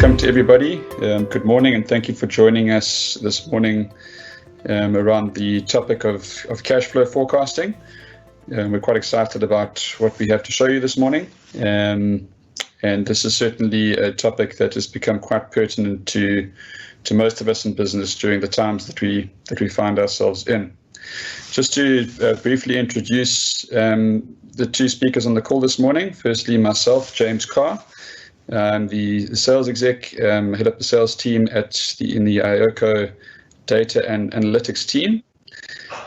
Welcome to everybody. Good morning, and thank you for joining us this morning around the topic of cash flow forecasting. We're quite excited about what we have to show you this morning, and this is certainly a topic that has become quite pertinent to most of us in business during the times that we find ourselves in. Just to briefly introduce the two speakers on the call this morning. Firstly, myself, James Carr. I'm the sales exec, head up the sales team in the IOCO data and analytics team.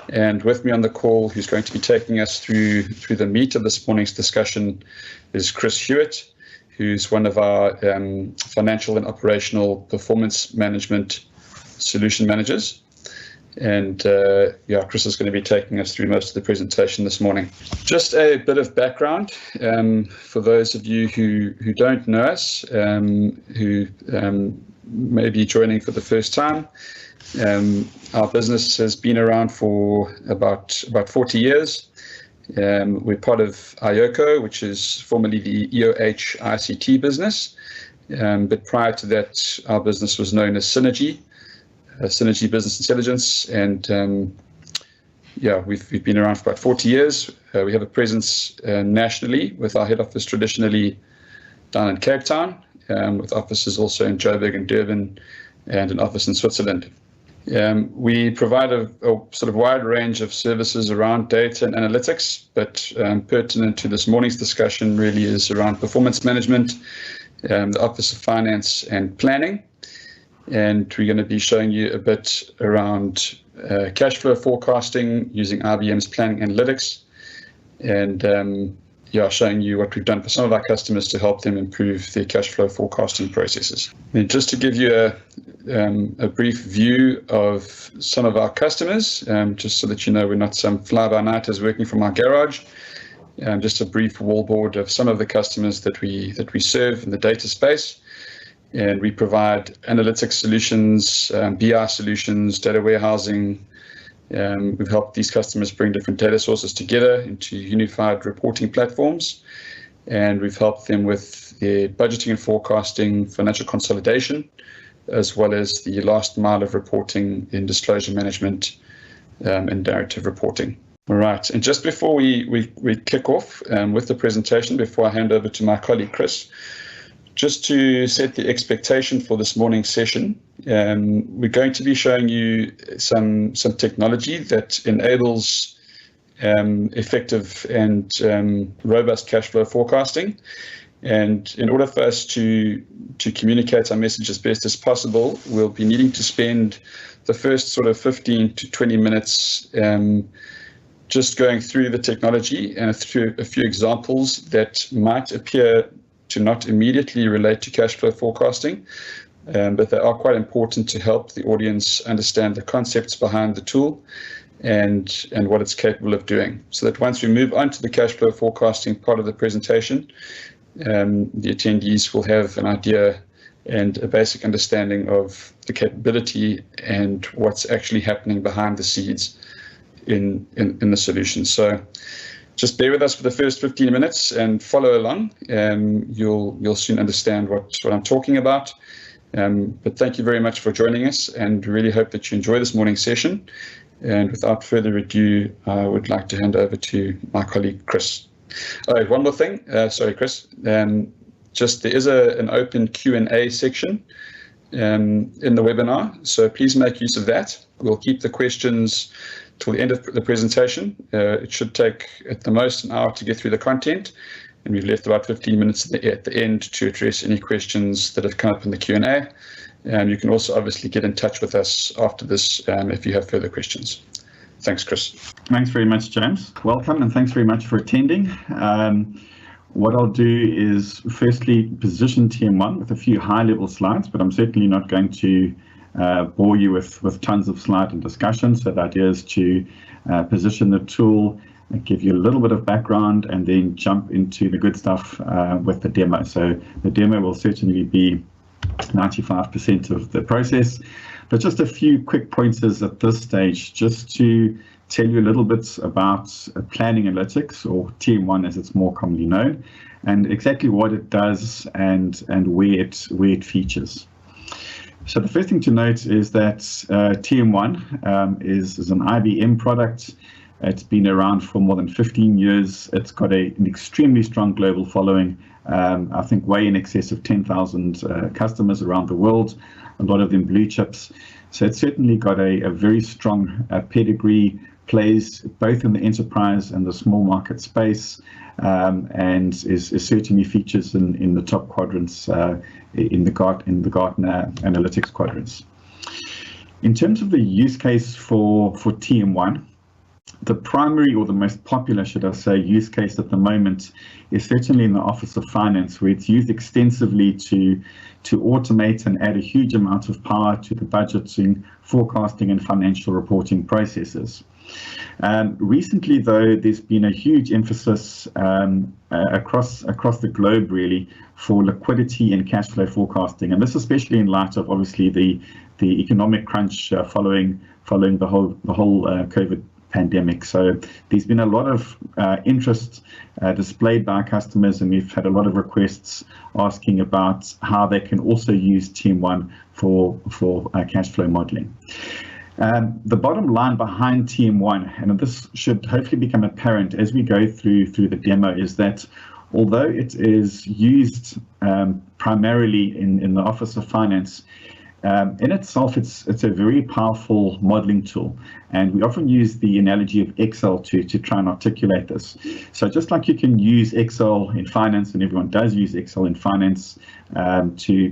And with me on the call, who's going to be taking us through the meat of this morning's discussion, is Chris Hewitt, who's one of our financial and operational performance management solution managers. And Chris is going to be taking us through most of the presentation this morning. Just a bit of background for those of you who don't know us, who may be joining for the first time. Our business has been around for about 40 years. We're part of IOCO, which is formerly the EOH ICT business. But prior to that, our business was known as Synergy Business Intelligence, and we've been around for about 40 years. We have a presence nationally, with our head office traditionally down in Cape Town, with offices also in Joburg and Durban, and an office in Switzerland. We provide a sort of wide range of services around data and analytics, but pertinent to this morning's discussion really is around performance management, the Office of Finance and Planning. And we're going to be showing you a bit around cash flow forecasting using IBM's Planning Analytics, and showing you what we've done for some of our customers to help them improve their cash flow forecasting processes. And just to give you a brief view of some of our customers, just so that you know we're not some fly-by-nighters working from our garage. Just a brief wallboard of some of the customers that we serve in the data space. And we provide analytics solutions, BI solutions, data warehousing. We've helped these customers bring different data sources together into unified reporting platforms. And we've helped them with their budgeting and forecasting, financial consolidation, as well as the last mile of reporting in disclosure management and narrative reporting. All right, and just before we kick off with the presentation, before I hand over to my colleague Chris, just to set the expectation for this morning's session, we're going to be showing you some technology that enables effective and robust cash flow forecasting. And in order for us to communicate our message as best as possible, we'll be needing to spend the first sort of 15 to 20 minutes just going through the technology and through a few examples that might appear to not immediately relate to cash flow forecasting, but they are quite important to help the audience understand the concepts behind the tool and what it's capable of doing. So that once we move on to the cash flow forecasting part of the presentation, the attendees will have an idea and a basic understanding of the capability and what's actually happening behind the scenes in the solution. So just bear with us for the first 15 minutes and follow along. You'll soon understand what I'm talking about. But thank you very much for joining us, and really hope that you enjoy this morning's session. And without further ado, I would like to hand over to my colleague Chris. Oh, one more thing. Sorry, Chris. Just there is an open Q&A section in the webinar, so please make use of that. We'll keep the questions till the end of the presentation. It should take at the most an hour to get through the content, and we've left about 15 minutes at the end to address any questions that have come up in the Q&A. You can also obviously get in touch with us after this if you have further questions. Thanks, Chris. Thanks very much, James. Welcome, and thanks very much for attending. What I'll do is firstly position TM1 with a few high-level slides, but I'm certainly not going to bore you with tons of slide and discussion. So the idea is to position the tool, give you a little bit of background, and then jump into the good stuff with the demo. So the demo will certainly be 95% of the process, but just a few quick pointers at this stage, just to tell you a little bit about Planning Analytics, or TM1 as it's more commonly known, and exactly what it does and where it features. So the first thing to note is that TM1 is an IBM product. It's been around for more than 15 years. It's got an extremely strong global following, I think way in excess of 10,000 customers around the world, a lot of them blue chips. So it's certainly got a very strong pedigree, plays both in the enterprise and the small market space, and is certainly features in the top quadrants, in the Gartner analytics quadrants. In terms of the use case for TM1, the primary, or the most popular, should I say, use case at the moment is certainly in the Office of Finance, where it's used extensively to automate and add a huge amount of power to the budgeting, forecasting, and financial reporting processes. Recently, though, there's been a huge emphasis across the globe, really, for liquidity and cash flow forecasting, and this especially in light of obviously the economic crunch following the whole COVID pandemic. So there's been a lot of interest displayed by our customers, and we've had a lot of requests asking about how they can also use TM1 for cash flow modeling. The bottom line behind TM1, and this should hopefully become apparent as we go through the demo, is that although it is used primarily in the Office of Finance, in itself, it's a very powerful modeling tool, and we often use the analogy of Excel to try and articulate this. So just like you can use Excel in finance, and everyone does use Excel in finance to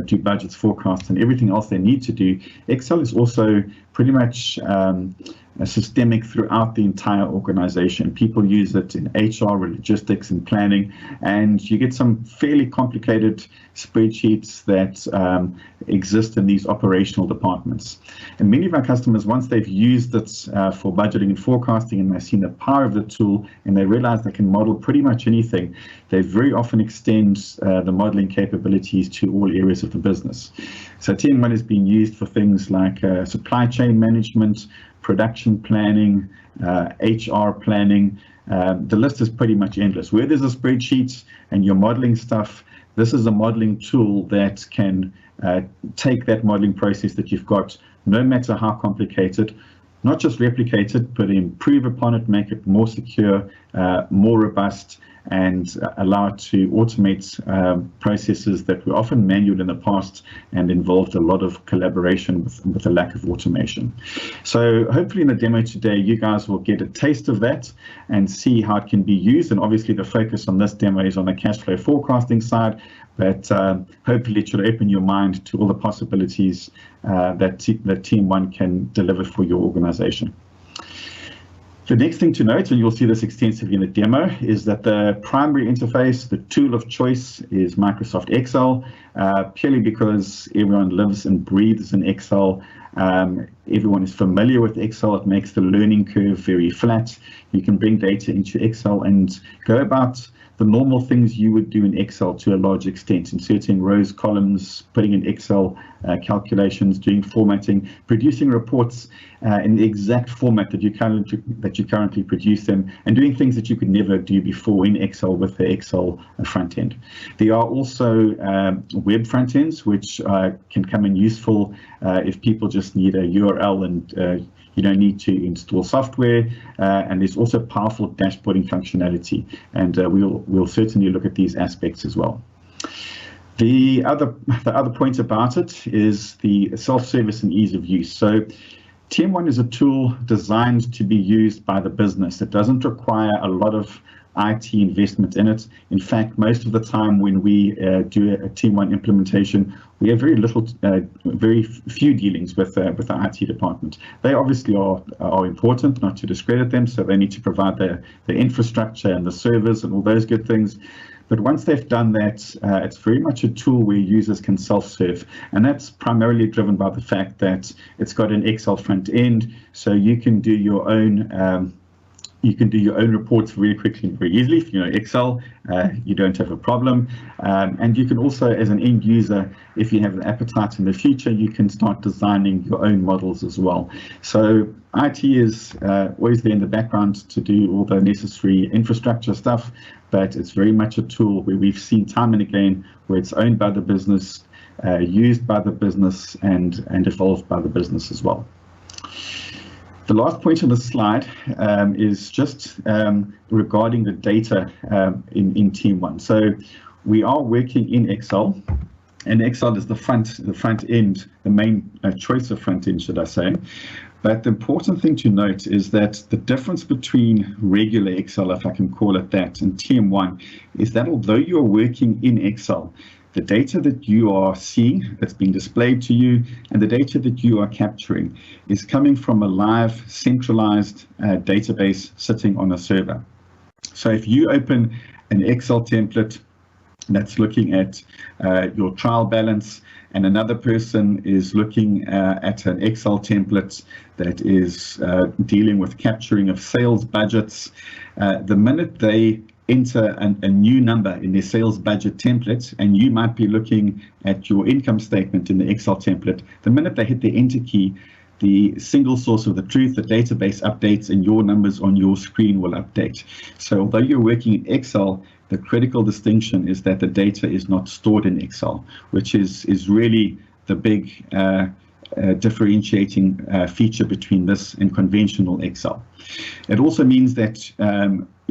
do budgets, forecasts, and everything else they need to do, Excel is also pretty much systemic throughout the entire organization. People use it in HR, logistics, and planning, and you get some fairly complicated spreadsheets that exist in these operational departments. And many of our customers, once they've used it for budgeting and forecasting, and they've seen the power of the tool, and they realize they can model pretty much anything, they very often extend the modeling capabilities to all areas of the business. So TM1 is being used for things like supply chain management, production planning, HR planning. The list is pretty much endless. Where there's a spreadsheet and you're modeling stuff, this is a modeling tool that can take that modeling process that you've got, no matter how complicated, not just replicate it, but improve upon it, make it more secure, more robust, and allow it to automate processes that were often manual in the past and involved a lot of collaboration with a lack of automation. So hopefully in the demo today, you guys will get a taste of that and see how it can be used. And obviously the focus on this demo is on the cash flow forecasting side, but hopefully it should open your mind to all the possibilities that TM1 can deliver for your organization. The next thing to note, and you'll see this extensively in the demo, is that the primary interface, the tool of choice, is Microsoft Excel, purely because everyone lives and breathes in Excel. Everyone is familiar with Excel. It makes the learning curve very flat. You can bring data into Excel and go about the normal things you would do in Excel to a large extent, inserting rows, columns, putting in Excel calculations, doing formatting, producing reports in the exact format that you currently produce them, and doing things that you could never do before in Excel with the Excel front end. There are also web front ends, which can come in useful if people just need a URL and you don't need to install software, and there's also powerful dashboarding functionality, and we'll certainly look at these aspects as well. The other point about it is the self-service and ease of use. So TM1 is a tool designed to be used by the business. It doesn't require a lot of IT investment in it. In fact, most of the time when we do a TM1 implementation, we have very few dealings with the IT department. They obviously are important, not to discredit them, so they need to provide the infrastructure and the servers and all those good things. But once they've done that, it's very much a tool where users can self-serve. And that's primarily driven by the fact that it's got an Excel front end, so you can do your own You can do your own reports very quickly and very easily. If you know Excel, you don't have a problem. And you can also, as an end user, if you have an appetite in the future, you can start designing your own models as well. So IT is always there in the background to do all the necessary infrastructure stuff, but it's very much a tool where we've seen time and again where it's owned by the business, used by the business, and evolved by the business as well. The last point on the slide is just regarding the data in TM1. So we are working in Excel, and Excel is the front end, the main choice of front end, should I say. But the important thing to note is that the difference between regular Excel, if I can call it that, and TM1 is that although you're working in Excel, the data that you are seeing that's being displayed to you and the data that you are capturing is coming from a live centralized database sitting on a server. So if you open an Excel template that's looking at your trial balance, and another person is looking at an Excel template that is dealing with capturing of sales budgets, the minute they enter a new number in their sales budget template, and you might be looking at your income statement in the Excel template, the minute they hit the enter key, the single source of the truth, the database updates, and your numbers on your screen will update. So although you're working in Excel, the critical distinction is that the data is not stored in Excel, which is really the big differentiating feature between this and conventional Excel. It also means that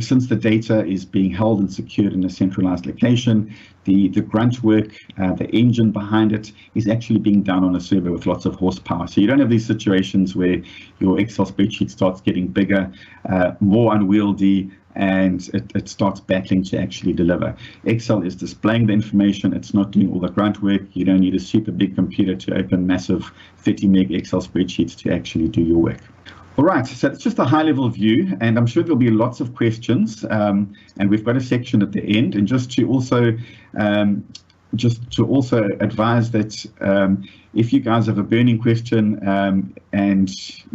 since the data is being held and secured in a centralized location, the grunt work, the engine behind it is actually being done on a server with lots of horsepower. So you don't have these situations where your Excel spreadsheet starts getting bigger, more unwieldy, and it starts battling to actually deliver. Excel is displaying the information. It's not doing all the grunt work. You don't need a super big computer to open massive 30 meg Excel spreadsheets to actually do your work. All right, so it's just a high-level view, and I'm sure there'll be lots of questions, and we've got a section at the end. And just to also advise that if you guys have a burning question and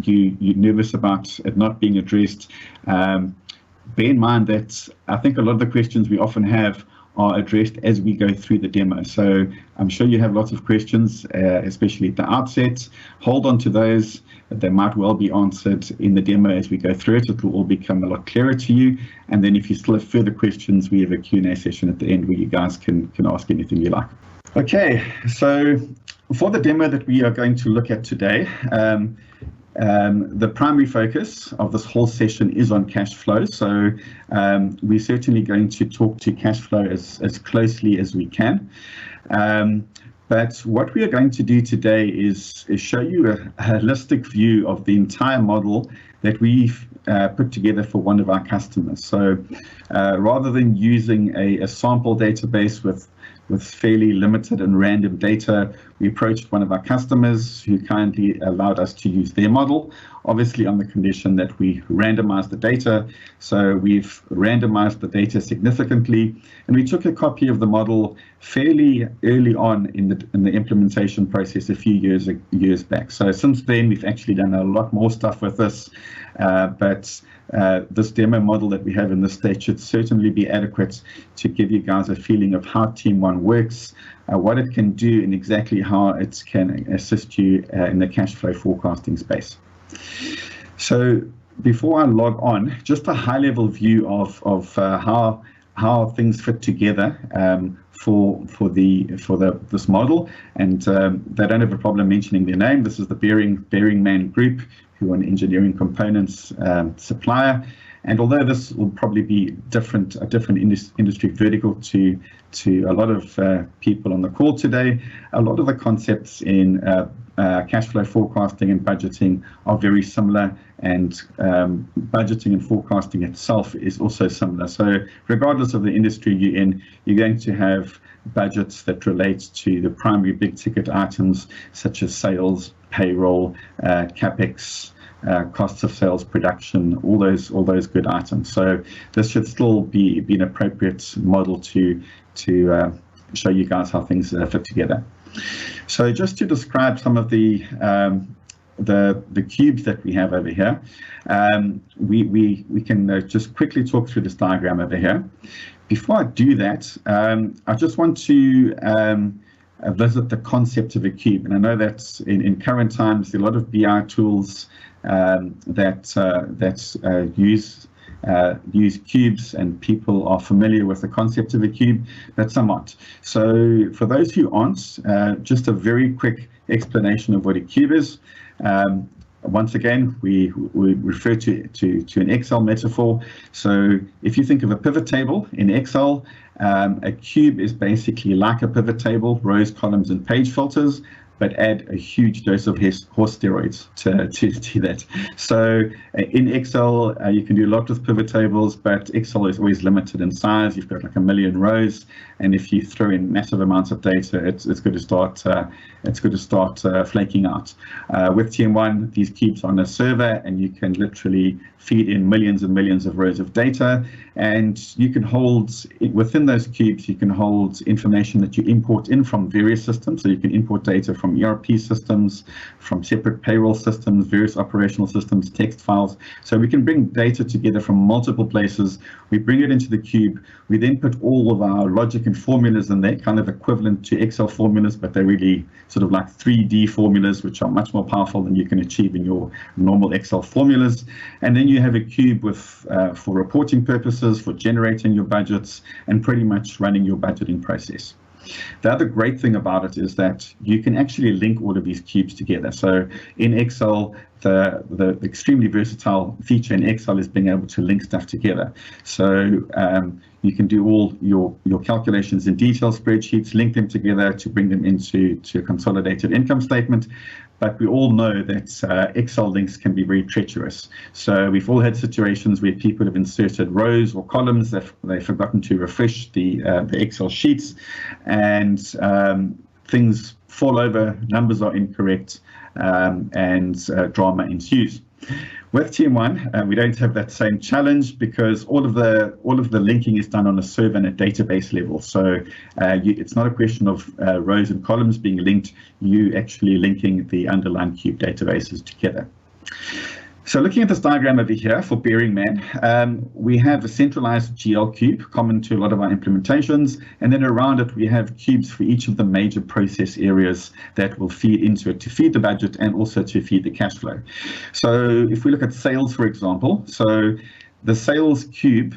you're nervous about it not being addressed, bear in mind that I think a lot of the questions we often have are addressed as we go through the demo. So I'm sure you have lots of questions, especially at the outset. Hold on to those. They might well be answered in the demo as we go through it. It will all become a lot clearer to you. And then if you still have further questions, we have a Q&A session at the end where you guys can ask anything you like. Okay, so for the demo that we are going to look at today, the primary focus of this whole session is on cash flow. So we're certainly going to talk to cash flow as closely as we can. But what we are going to do today is show you a holistic view of the entire model that we've put together for one of our customers. So rather than using a sample database with fairly limited and random data, we approached one of our customers who kindly allowed us to use their model, obviously on the condition that we randomize the data. So we've randomized the data significantly, and we took a copy of the model fairly early on in the implementation process a few years back. So since then, we've actually done a lot more stuff with this, but this demo model that we have in this stage should certainly be adequate to give you guys a feeling of how TM1 works, what it can do, and exactly how it can assist you in the cash flow forecasting space. So before I log on, just a high-level view of how things fit together for this model, and they don't have a problem mentioning their name. This is the Bearing Man Group, who are an engineering components supplier. And although this will probably be a different industry vertical to a lot of people on the call today, a lot of the concepts in cash flow forecasting and budgeting are very similar, and budgeting and forecasting itself is also similar. So regardless of the industry you're in, you're going to have budgets that relate to the primary big ticket items such as sales, payroll, capex, costs of sales, production, all those good items. So this should still be an appropriate model to show you guys how things fit together. So just to describe some of the the cubes that we have over here, we can just quickly talk through this diagram over here. Before I do that, I just want to visit the concept of a cube. And I know that in current times, there are a lot of BI tools that use cubes, and people are familiar with the concept of a cube, but some aren't. So for those who aren't, just a very quick explanation of what a cube is. Once again, we refer to an Excel metaphor. So if you think of a pivot table in Excel, a cube is basically like a pivot table, rows, columns, and page filters, but add a huge dose of horse steroids to that. So in Excel, you can do a lot with pivot tables, but Excel is always limited in size. You've got like 1 million rows, and if you throw in massive amounts of data, it's going to start flaking out. With TM1, these cubes are on a server, and you can literally feed in millions and millions of rows of data, and you can hold within those cubes. You can hold information that you import in from various systems. So you can import data from ERP systems, from separate payroll systems, various operational systems, text files. So we can bring data together from multiple places. We bring it into the cube. We then put all of our logic and formulas in there, kind of equivalent to Excel formulas, but they're really sort of like 3D formulas, which are much more powerful than you can achieve in your normal Excel formulas. And then you have a cube with for reporting purposes, for generating your budgets, and pretty much running your budgeting process. The other great thing about it is that you can actually link all of these cubes together. So in Excel, the extremely versatile feature in Excel is being able to link stuff together. So you can do all your calculations in detail spreadsheets, link them together to bring them into a consolidated income statement. But we all know that Excel links can be very treacherous. So we've all had situations where people have inserted rows or columns that they've forgotten to refresh the Excel sheets, and things fall over, numbers are incorrect, and drama ensues. With TM1, we don't have that same challenge because all of the linking is done on a server and a database level. So it's not a question of rows and columns being linked. You actually linking the underlying cube databases together. So looking at this diagram over here for Bearing Man, we have a centralized GL cube common to a lot of our implementations, and then around it we have cubes for each of the major process areas that will feed into it to feed the budget and also to feed the cash flow. So if we look at sales, for example, so the sales cube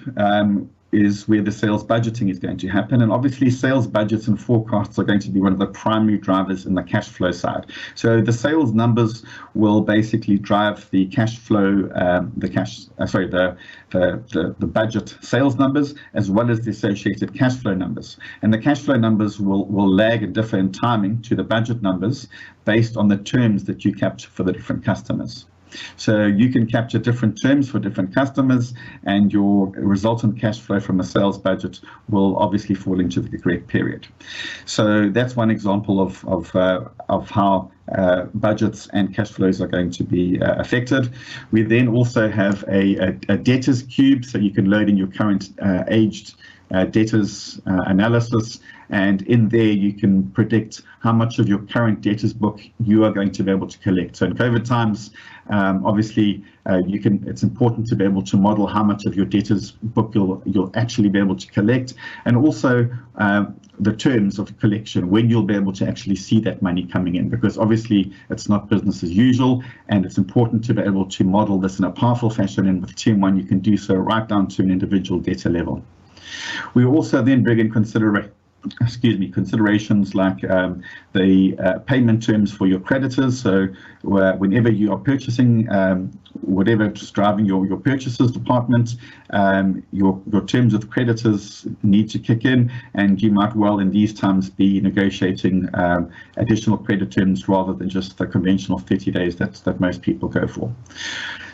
is where the sales budgeting is going to happen. And obviously sales budgets and forecasts are going to be one of the primary drivers in the cash flow side. So the sales numbers will basically drive the cash flow, the budget sales numbers, as well as the associated cash flow numbers. And the cash flow numbers will lag and differ in timing to the budget numbers based on the terms that you capture for the different customers. So you can capture different terms for different customers, and your resultant cash flow from a sales budget will obviously fall into the correct period. So that's one example of how budgets and cash flows are going to be affected. We then also have a debtors cube, so you can load in your current aged debtors analysis, and in there you can predict how much of your current debtors book you are going to be able to collect. So in COVID times, obviously it's important to be able to model how much of your debtors book you'll actually be able to collect, and also the terms of collection, when you'll be able to actually see that money coming in, because obviously it's not business as usual, and it's important to be able to model this in a powerful fashion, and with TM1 you can do so right down to an individual debtor level. We also then bring in considerations like the payment terms for your creditors. So whenever you are purchasing whatever's driving your purchases department, your terms with creditors need to kick in, and you might well in these times be negotiating additional credit terms rather than just the conventional 30 days that most people go for.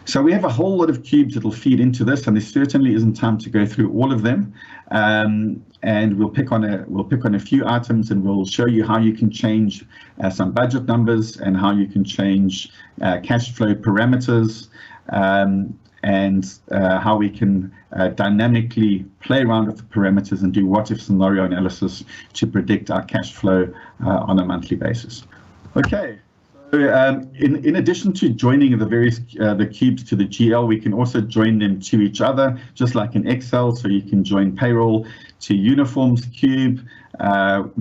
So we have a whole lot of cubes that will feed into this, and there certainly isn't time to go through all of them. And we'll pick on a few items, and we'll show you how you can change some budget numbers and how you can change cash flow parameters, and how we can dynamically play around with the parameters and do what-if scenario analysis to predict our cash flow on a monthly basis. Okay. In addition to joining the various the cubes to the GL, we can also join them to each other, just like in Excel. So you can join payroll to uniforms cube,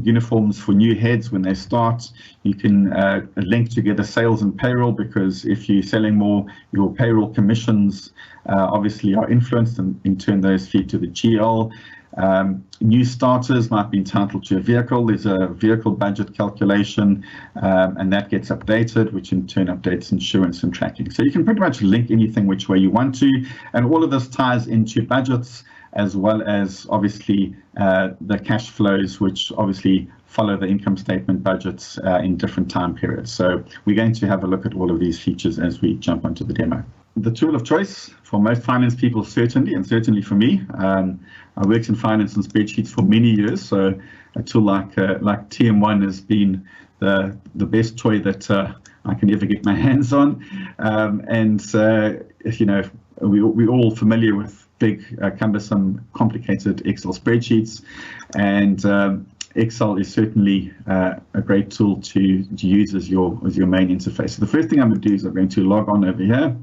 uniforms for new heads when they start. You can link together sales and payroll, because if you're selling more, your payroll commissions obviously are influenced, and in turn those feed to the GL. New starters might be entitled to a vehicle. There's a vehicle budget calculation, and that gets updated, which in turn updates insurance and tracking. So you can pretty much link anything which way you want to, and all of this ties into budgets, as well as obviously the cash flows, which obviously follow the income statement budgets in different time periods. So we're going to have a look at all of these features as we jump onto the demo. The tool of choice for most finance people, certainly, and certainly for me. I worked in finance and spreadsheets for many years, so a tool like TM1 has been the best toy that I can ever get my hands on. You know, we're all familiar with big, cumbersome, complicated Excel spreadsheets, and Excel is certainly a great tool to use as your main interface. So the first thing I'm going to do is I'm going to log on over here.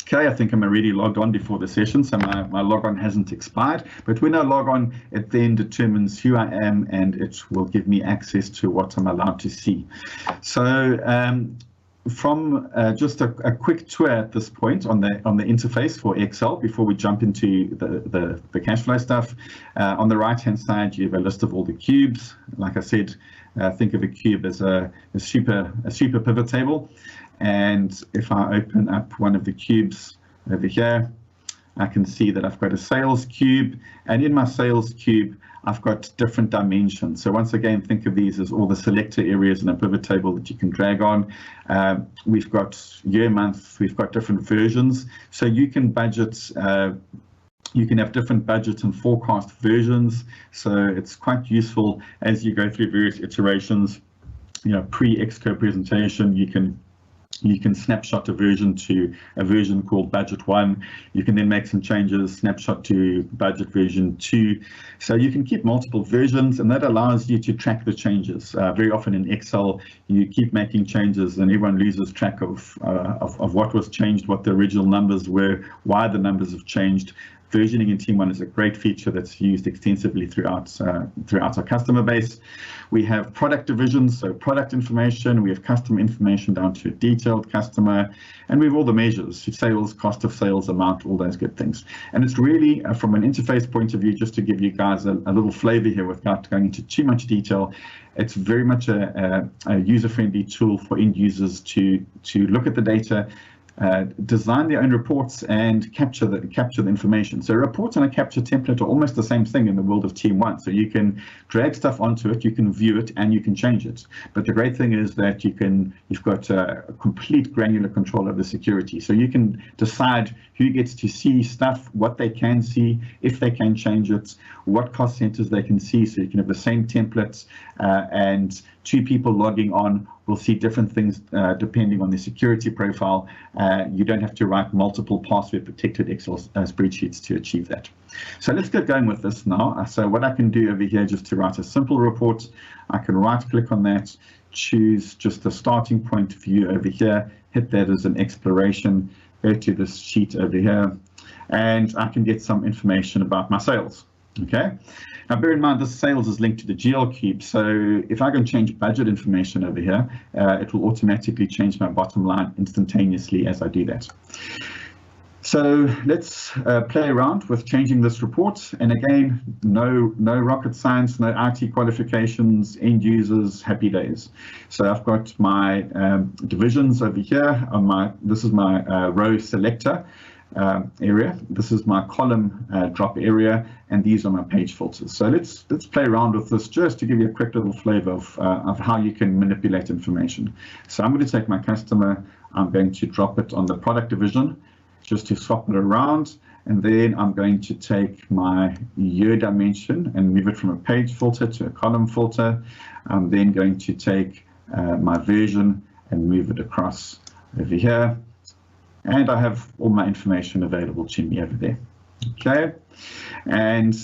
Okay, I think I'm already logged on before the session, so my logon hasn't expired. But when I log on, it then determines who I am, and it will give me access to what I'm allowed to see. So from just a quick tour at this point on the interface for Excel before we jump into the cash flow stuff. On the right hand side, you have a list of all the cubes. Like I said, think of a cube as a super pivot table. And if I open up one of the cubes over here, I can see that I've got a sales cube, and in my sales cube, I've got different dimensions. So once again, think of these as all the selector areas in a pivot table that you can drag on. We've got year, month, we've got different versions. So you can budget, you can have different budget and forecast versions. So it's quite useful as you go through various iterations. You know, pre-Exco presentation, you can snapshot a version to a version called budget 1. You can then make some changes, snapshot to budget version 2. So you can keep multiple versions, and that allows you to track the changes. Very often in Excel, you keep making changes and everyone loses track of what was changed, what the original numbers were, why the numbers have changed. Versioning in TM1 is a great feature that's used extensively throughout our customer base. We have product divisions, so product information. We have customer information down to a detailed customer, and we have all the measures: sales, cost of sales, amount, all those good things. And it's really, from an interface point of view, just to give you guys a little flavor here without going into too much detail, it's very much a user-friendly tool for end users to look at the data, design their own reports, and capture the information. So reports and a capture template are almost the same thing in the world of TM1. So you can drag stuff onto it, you can view it, and you can change it. But the great thing is that you've got complete granular control over the security. So you can decide who gets to see stuff, what they can see, if they can change it, what cost centers they can see. So you can have the same templates, and two people logging on will see different things depending on the security profile. You don't have to write multiple password protected Excel spreadsheets to achieve that. So let's get going with this now. So what I can do over here, just to write a simple report, I can right click on that, choose just the starting point view over here, hit that as an exploration, go to this sheet over here, and I can get some information about my sales. Okay. Now, bear in mind, this sales is linked to the GL cube. So if I can change budget information over here, it will automatically change my bottom line instantaneously as I do that. So let's play around with changing this report. And again, no rocket science, no IT qualifications, end users, happy days. So I've got my divisions over here. This is my row selector area. This is my column drop area, and these are my page filters. So let's play around with this just to give you a quick little flavor of how you can manipulate information. So I'm going to take my customer, I'm going to drop it on the product division just to swap it around, and then I'm going to take my year dimension and move it from a page filter to a column filter. I'm then going to take my version and move it across over here. And I have all my information available to me over there. Okay, and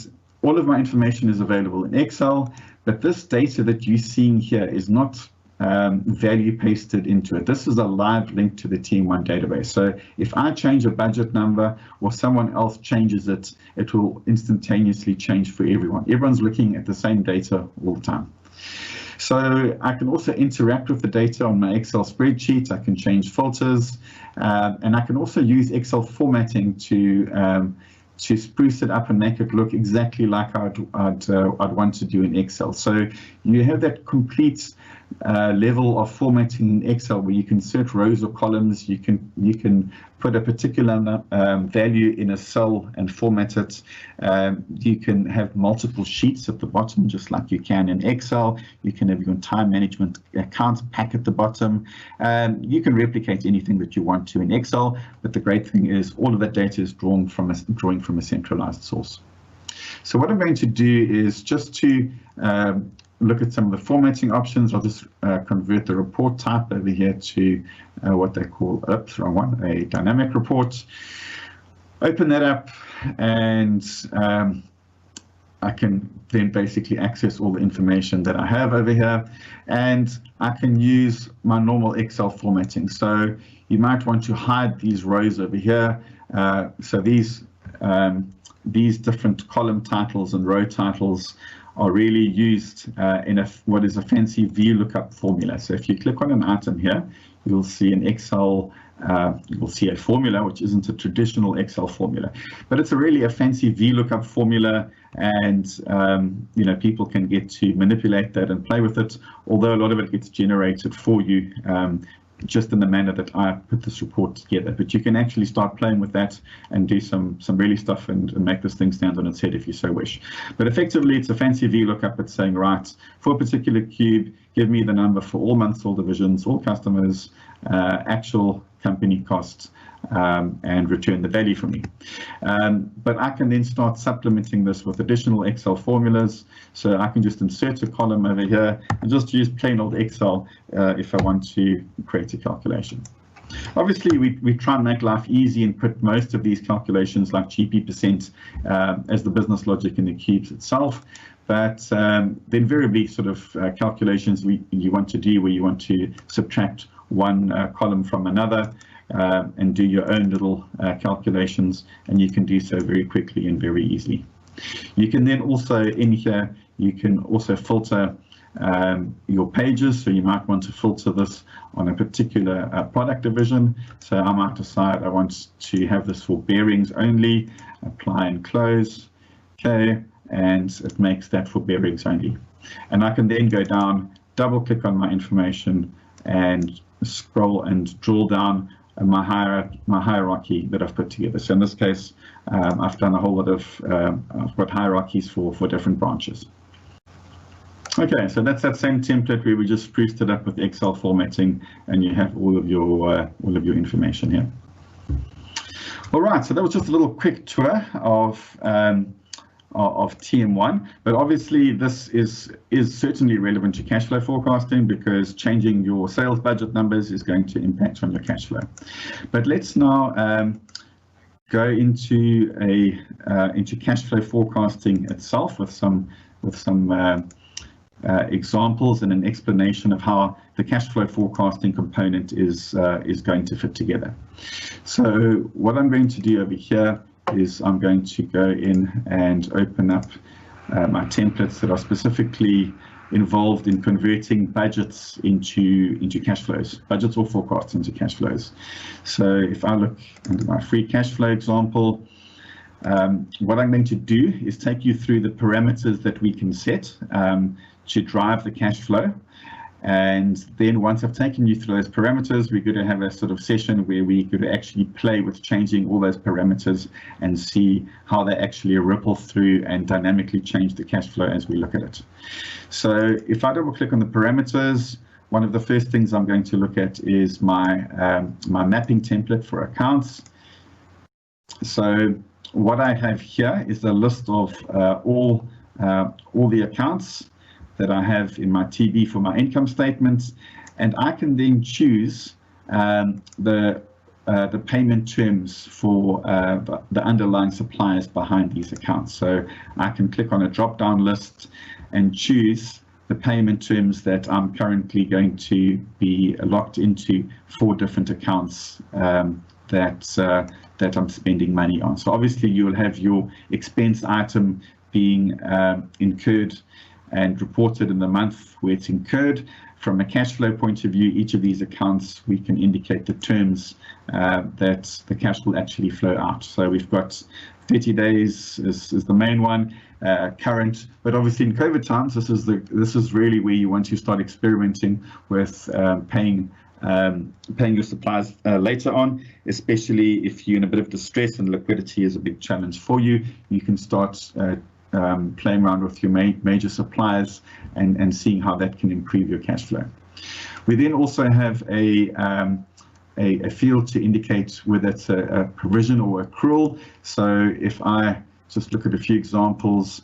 all of my information is available in Excel, but this data that you're seeing here is not value pasted into it. This is a live link to the TM1 database. So if I change a budget number or someone else changes it, it will instantaneously change for everyone. Everyone's looking at the same data all the time. So I can also interact with the data on my Excel spreadsheet. I can change filters, and I can also use Excel formatting to spruce it up and make it look exactly like I'd want to do in Excel. So you have that complete level of formatting in Excel where you can insert rows or columns. You can put a particular value in a cell and format it. You can have multiple sheets at the bottom, just like you can in Excel. You can have your time management account pack at the bottom. You can replicate anything that you want to in Excel, but the great thing is all of that data is drawing from a centralized source. So what I'm going to do is just to look at some of the formatting options. I'll just convert the report type over here to what they call a dynamic report. Open that up, and I can then basically access all the information that I have over here, and I can use my normal Excel formatting. So you might want to hide these rows over here. So these different column titles and row titles are really used in what is a fancy VLOOKUP formula. So if you click on an item here, you'll see an Excel, you'll see a formula, which isn't a traditional Excel formula, but it's really a fancy VLOOKUP formula, and people can get to manipulate that and play with it, although a lot of it gets generated for you just in the manner that I put this report together. But you can actually start playing with that and do some really stuff and make this thing stand on its head if you so wish. But effectively, it's a fancy VLOOKUP. It's saying, right, for a particular cube, give me the number for all months, all divisions, all customers, actual company costs, and return the value for me. But I can then start supplementing this with additional Excel formulas. So I can just insert a column over here and just use plain old Excel if I want to create a calculation. Obviously, we try and make life easy and put most of these calculations like GP% as the business logic in the cubes itself. But the invariably sort of calculations you want to do where you want to subtract one column from another, and do your own little calculations, and you can do so very quickly and very easily. You can then also, in here, you can also filter your pages. So you might want to filter this on a particular product division. So I might decide I want to have this for bearings only, apply and close, okay, and it makes that for bearings only. And I can then go down, double click on my information, and scroll and drill down my hierarchy that I've put together. So in this case, I've done a whole lot of, I've got hierarchies for different branches. Okay, so that's that same template where we just spruced it up with Excel formatting, and you have all of your information here. All right, so that was just a little quick tour of TM1, but obviously this is certainly relevant to cash flow forecasting, because changing your sales budget numbers is going to impact on your cash flow. But let's now go into cash flow forecasting itself with some examples and an explanation of how the cash flow forecasting component is going to fit together. So what I'm going to do over here is I'm going to go in and open up my templates that are specifically involved in converting budgets into cash flows, budgets or forecasts into cash flows. So if I look under my free cash flow example, what I'm going to do is take you through the parameters that we can set to drive the cash flow. And then once I've taken you through those parameters, we're going to have a sort of session where we're going to actually play with changing all those parameters and see how they actually ripple through and dynamically change the cash flow as we look at it. So if I double click on the parameters, one of the first things I'm going to look at is my mapping template for accounts. So what I have here is a list of all the accounts that I have in my TB for my income statements, and I can then choose the payment terms for the underlying suppliers behind these accounts. So I can click on a drop-down list and choose the payment terms that I'm currently going to be locked into 4 different accounts that I'm spending money on. So obviously you will have your expense item being incurred and reported in the month where it's incurred. From a cash flow point of view, each of these accounts, we can indicate the terms that the cash will actually flow out. So we've got 30 days is the main one, current, but obviously in COVID times, this is really where you want to start experimenting with paying your suppliers later on, especially if you're in a bit of distress and liquidity is a big challenge for you. You can start playing around with your major suppliers and seeing how that can improve your cash flow. We then also have a field to indicate whether it's a provision or accrual. So if I just look at a few examples,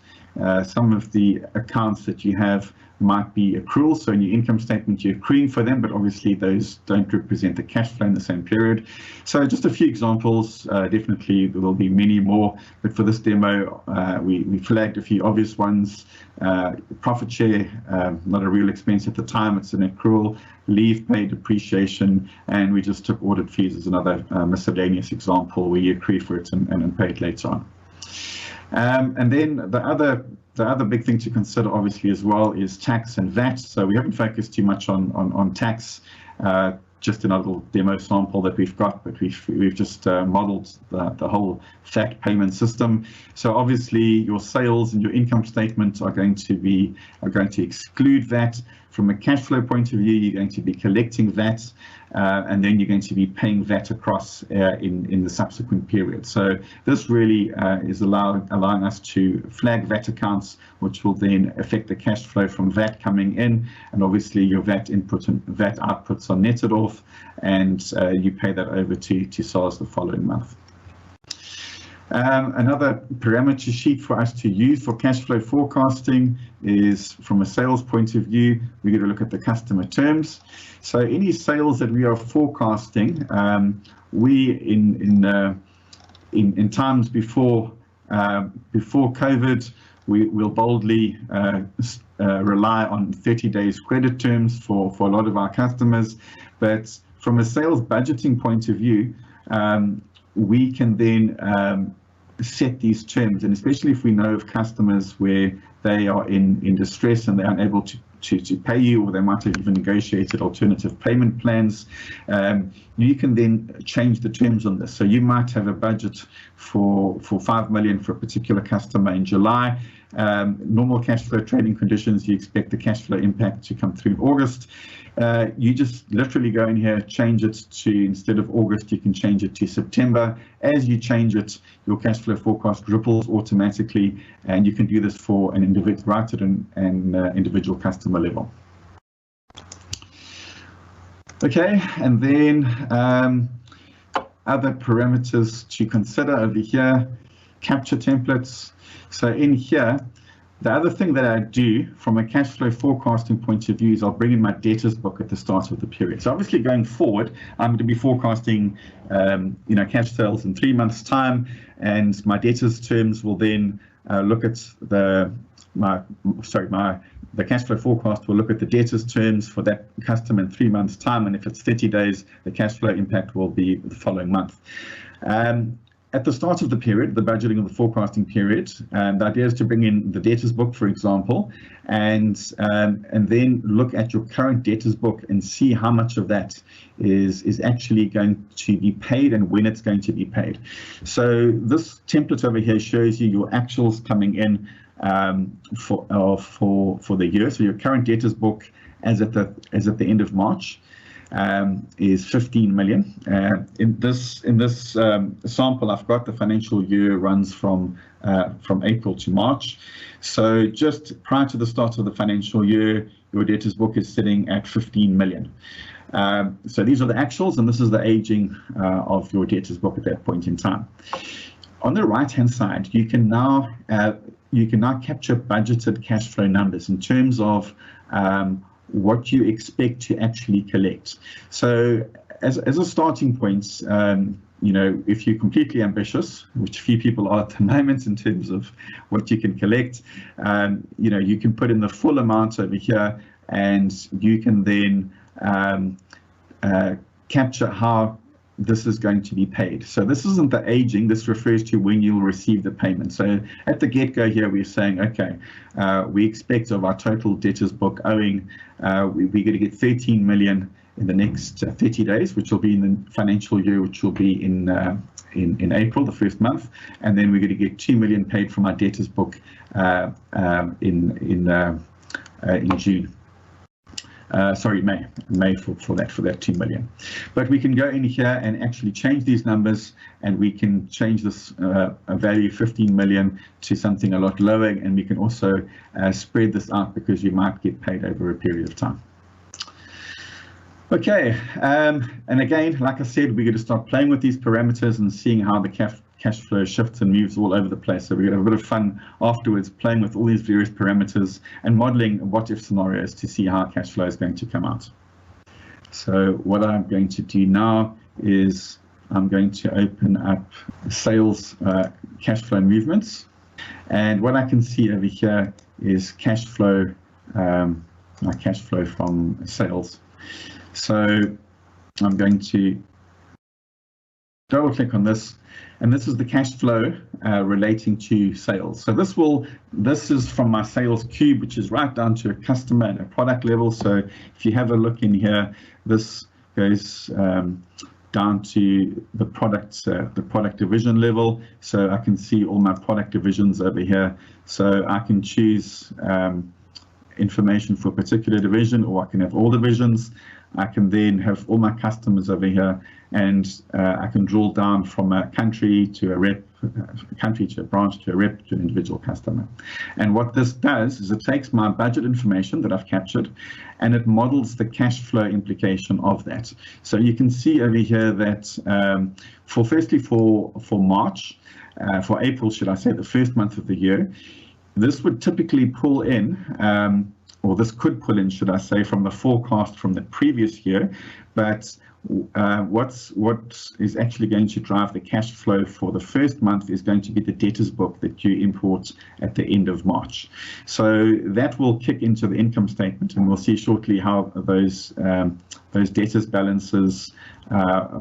some of the accounts that you have might be accrual. So in your income statement, you're accruing for them, but obviously those don't represent the cash flow in the same period. So just a few examples, definitely there will be many more, but for this demo, we flagged a few obvious ones. Profit share, not a real expense at the time, it's an accrual. Leave pay, depreciation, and we just took audit fees as another miscellaneous example where you accrue for it and pay it later on. And then the other big thing to consider, obviously, as well, is tax and VAT. So we haven't focused too much on tax, just in a little demo sample that we've got, but we've just modeled the whole VAT payment system. So obviously, your sales and your income statement are going to exclude VAT. From a cash flow point of view, you're going to be collecting VAT, and then you're going to be paying VAT across in the subsequent period. So this really is allowing us to flag VAT accounts, which will then affect the cash flow from VAT coming in, and obviously your VAT input and VAT outputs are netted off, and you pay that over to SARS the following month. Another parameter sheet for us to use for cash flow forecasting is from a sales point of view, we're going to look at the customer terms. So any sales that we are forecasting, we in times before COVID, we'll boldly rely on 30 days credit terms for a lot of our customers. But from a sales budgeting point of view, we can then set these terms, and especially if we know of customers where they are in distress and they're unable to pay you, or they might have even negotiated alternative payment plans, you can then change the terms on this. So you might have a budget for 5 million for a particular customer in July. Normal cash flow trading conditions, you expect the cash flow impact to come through in August. You just literally go in here, change it to, instead of August, you can change it to September. As you change it, your cash flow forecast ripples automatically, and you can do this for an individual, right at an individual customer level. Okay, and then other parameters to consider over here, capture templates. So in here, the other thing that I do from a cash flow forecasting point of view is I'll bring in my debtors book at the start of the period. So obviously going forward, I'm going to be forecasting, cash sales in 3 months' time, and my debtors terms will then look at the cash flow forecast will look at the debtors terms for that customer in 3 months' time, and if it's 30 days, the cash flow impact will be the following month. At the start of the period, the budgeting of the forecasting period, the idea is to bring in the debtors book, for example, and then look at your current debtors book and see how much of that is actually going to be paid and when it's going to be paid. So this template over here shows you your actuals coming in for the year. So your current debtors book as at the end of March is 15 million. In this sample I've got, the financial year runs from April to March. So just prior to the start of the financial year, your debtors book is sitting at 15 million. So these are the actuals, and this is the aging of your debtors book at that point in time. On the right-hand side, you can now capture budgeted cash flow numbers in terms of what you expect to actually collect. So as a starting point, if you're completely ambitious, which few people are at the moment in terms of what you can collect, you can put in the full amount over here, and you can then capture how this is going to be paid. So this isn't the aging, this refers to when you'll receive the payment. So at the get-go here, we're saying, okay, we expect of our total debtors book owing, we're going to get 13 million in the next 30 days, which will be in the financial year, which will be in April, the first month, and then we're going to get 2 million paid from our debtors book in June. May for that 2 million. But we can go in here and actually change these numbers, and we can change this value 15 million to something a lot lower, and we can also spread this out because you might get paid over a period of time. Okay, and again, like I said, we're going to start playing with these parameters and seeing how the cash flow shifts and moves all over the place. So we're going to have a bit of fun afterwards playing with all these various parameters and modeling what-if scenarios to see how cash flow is going to come out. So what I'm going to do now is I'm going to open up sales cash flow movements. And what I can see over here is cash flow, my cash flow from sales. So I'm going to double click on this, and this is the cash flow relating to sales. So this is from my sales cube, which is right down to a customer and a product level. So if you have a look in here, this goes down to the product division level. So I can see all my product divisions over here. So I can choose information for a particular division, or I can have all divisions. I can then have all my customers over here, and I can drill down from a country to a rep, a country to a branch to a rep to an individual customer. And what this does is it takes my budget information that I've captured, and it models the cash flow implication of that. So you can see over here that firstly for March, for April, should I say, the first month of the year, this would typically pull in, or this could pull in, should I say, from the forecast from the previous year. But what is actually going to drive the cash flow for the first month is going to be the debtors book that you import at the end of March. So that will kick into the income statement, and we'll see shortly how those debtors balances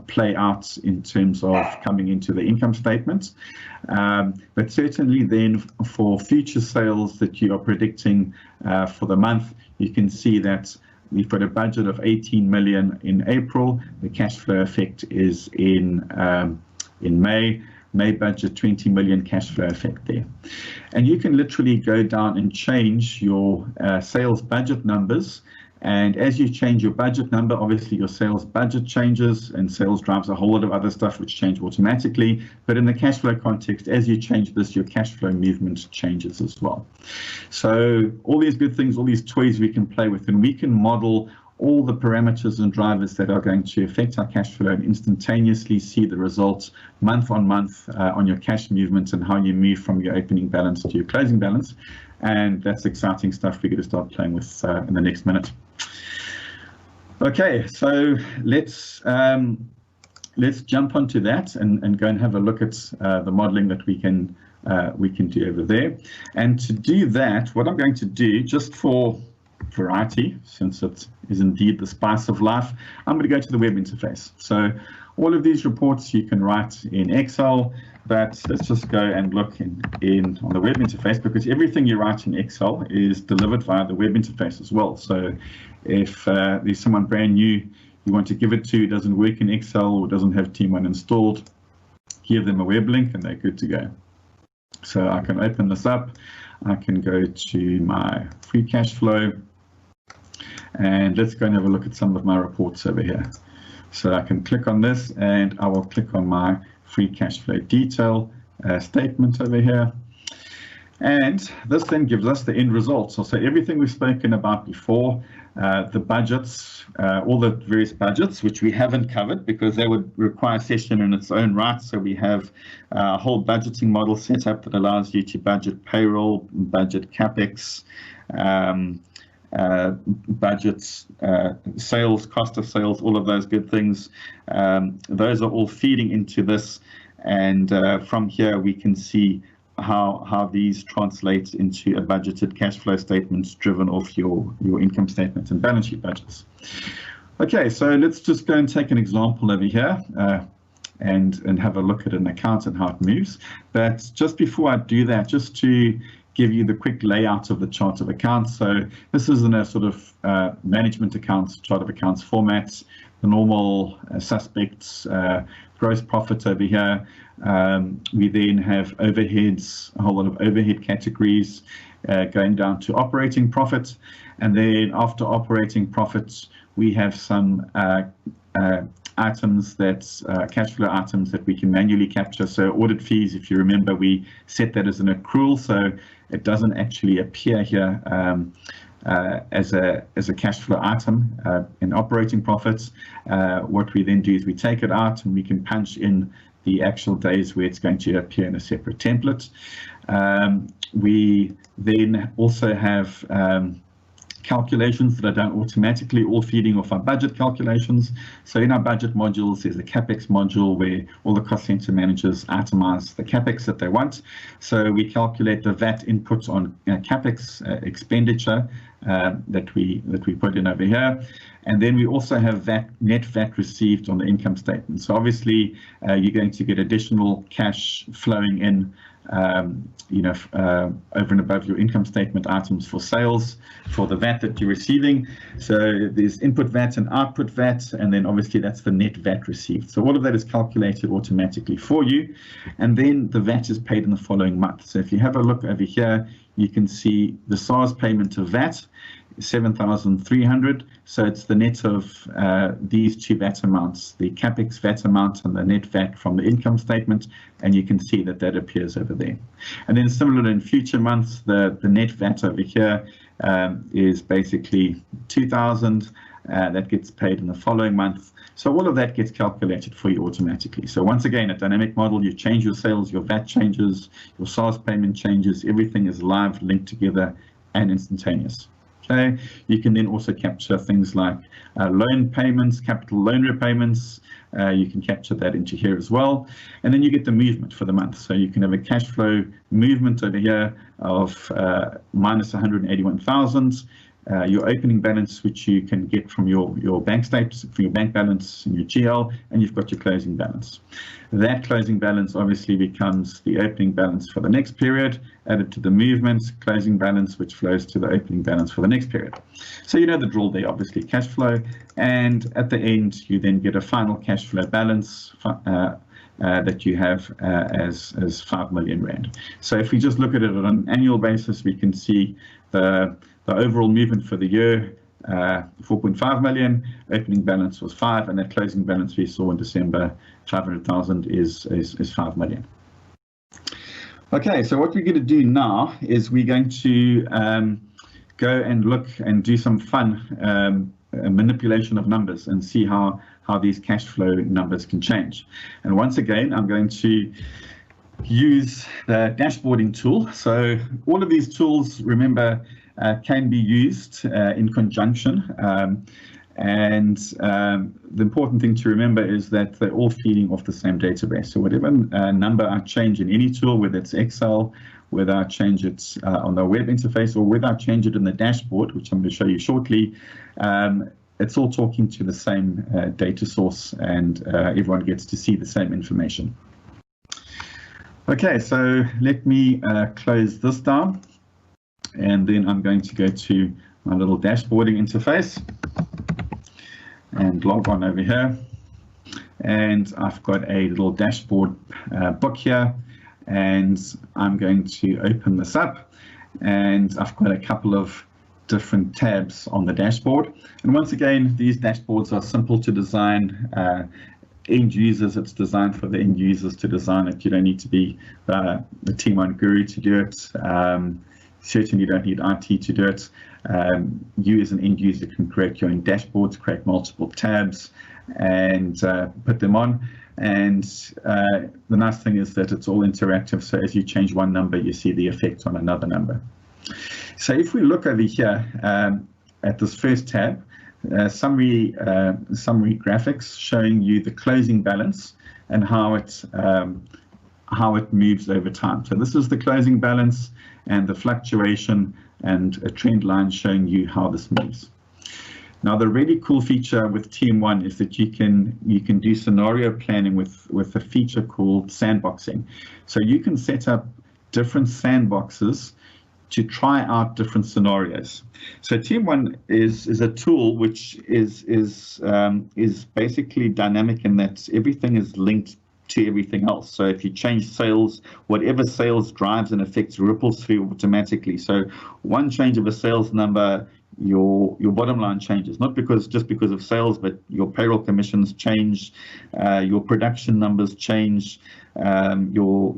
play out in terms of coming into the income statement. But certainly then for future sales that you are predicting for the month, you can see that we've got a budget of 18 million in April. The cash flow effect is in May. May budget 20 million cash flow effect there. And you can literally go down and change your sales budget numbers. And as you change your budget number, obviously your sales budget changes, and sales drives a whole lot of other stuff which change automatically. But in the cash flow context, as you change this, your cash flow movement changes as well. So all these good things, all these toys we can play with, and we can model all the parameters and drivers that are going to affect our cash flow and instantaneously see the results month on month on your cash movements and how you move from your opening balance to your closing balance. And that's exciting stuff we're going to start playing with in the next minute. Okay, so let's jump onto that and go and have a look at the modeling that we can do over there. And to do that, what I'm going to do, just for variety, since it is indeed the spice of life, I'm going to go to the web interface. So all of these reports you can write in Excel, but let's just go and look in on the web interface, because everything you write in Excel is delivered via the web interface as well. So if there's someone brand new you want to give it to, doesn't work in Excel or doesn't have TM1 installed, give them a web link and they're good to go. So I can open this up. I can go to my free cash flow, and let's go and have a look at some of my reports over here. So I can click on this, and I will click on my free cash flow detail statement over here. And this then gives us the end result. So everything we've spoken about before, the budgets, all the various budgets, which we haven't covered because they would require a session in its own right. So we have a whole budgeting model set up that allows you to budget payroll, budget CapEx, budgets, sales, cost of sales, all of those good things. Those are all feeding into this, and from here we can see how these translate into a budgeted cash flow statement driven off your income statement and balance sheet budgets. Okay, so let's just go and take an example over here and have a look at an account and how it moves. But just before I do that, just to give you the quick layout of the chart of accounts. So this is in a sort of management accounts, chart of accounts format, the normal suspects, gross profit over here. We then have overheads, a whole lot of overhead categories going down to operating profit. And then after operating profits, we have some items that's cash flow items that we can manually capture. So audit fees, if you remember, we set that as an accrual, so it doesn't actually appear here as a cash flow item in operating profits. What we then do is we take it out and we can punch in the actual days where it's going to appear in a separate template. We then also have calculations that are done automatically, all feeding off our budget calculations. So in our budget modules, there's a CapEx module where all the cost center managers itemize the CapEx that they want. So we calculate the VAT input on CapEx expenditure that we put in over here. And then we also have net VAT received on the income statement. So obviously you're going to get additional cash flowing in over and above your income statement items for sales, for the VAT that you're receiving. So there's input VAT and output VAT, and then obviously that's the net VAT received. So all of that is calculated automatically for you, and then the VAT is paid in the following month. So if you have a look over here, you can see the SARS payment of VAT, 7,300. So it's the net of these two VAT amounts, the CapEx VAT amount and the net VAT from the income statement, and you can see that that appears over there. And then similar in future months, the net VAT over here is basically 2,000. That gets paid in the following month. So all of that gets calculated for you automatically. So once again, a dynamic model, you change your sales, your VAT changes, your SARS payment changes, everything is live, linked together and instantaneous. Okay, you can then also capture things like loan payments, capital loan repayments. You can capture that into here as well. And then you get the movement for the month. So you can have a cash flow movement over here of minus 181,000. Your opening balance, which you can get from your bank statements, from your bank balance in your GL, and you've got your closing balance. That closing balance obviously becomes the opening balance for the next period, added to the movement, closing balance, which flows to the opening balance for the next period. So you know the drill there, obviously cash flow, and at the end you then get a final cash flow balance that you have as 5 million rand. So if we just look at it on an annual basis, we can see the overall movement for the year, 4.5 million, opening balance was 5, and that closing balance we saw in December, 500,000 is 5 million. Okay, so what we're going to do now is we're going to go and look and do some fun manipulation of numbers and see how these cash flow numbers can change. And once again, I'm going to use the dashboarding tool. So all of these tools, remember, can be used in conjunction. The important thing to remember is that they're all feeding off the same database. So whatever number I change in any tool, whether it's Excel, whether I change it on the web interface, or whether I change it in the dashboard, which I'm going to show you shortly, it's all talking to the same data source, and everyone gets to see the same information. Okay, so let me close this down, and then I'm going to go to my little dashboarding interface and log on over here. And I've got a little dashboard book here, and I'm going to open this up, and I've got a couple of different tabs on the dashboard. And once again, these dashboards are simple to design. End users, it's designed for the end users to design it. You don't need to be the TM1 guru to do it. Certainly you don't need IT to do it. You as an end user can create your own dashboards, create multiple tabs, and put them on. And the nice thing is that it's all interactive. So as you change one number, you see the effect on another number. So if we look over here, at this first tab, summary graphics showing you the closing balance and how it moves over time. So this is the closing balance and the fluctuation, and a trend line showing you how this moves. Now, the really cool feature with TM1 is that you can do scenario planning with a feature called sandboxing. So you can set up different sandboxes to try out different scenarios. So TM1 is a tool which is basically dynamic in that everything is linked to everything else. So if you change sales, whatever sales drives and affects ripples through automatically. So one change of a sales number, your bottom line changes, not just because of sales, but your payroll commissions change, your production numbers change, your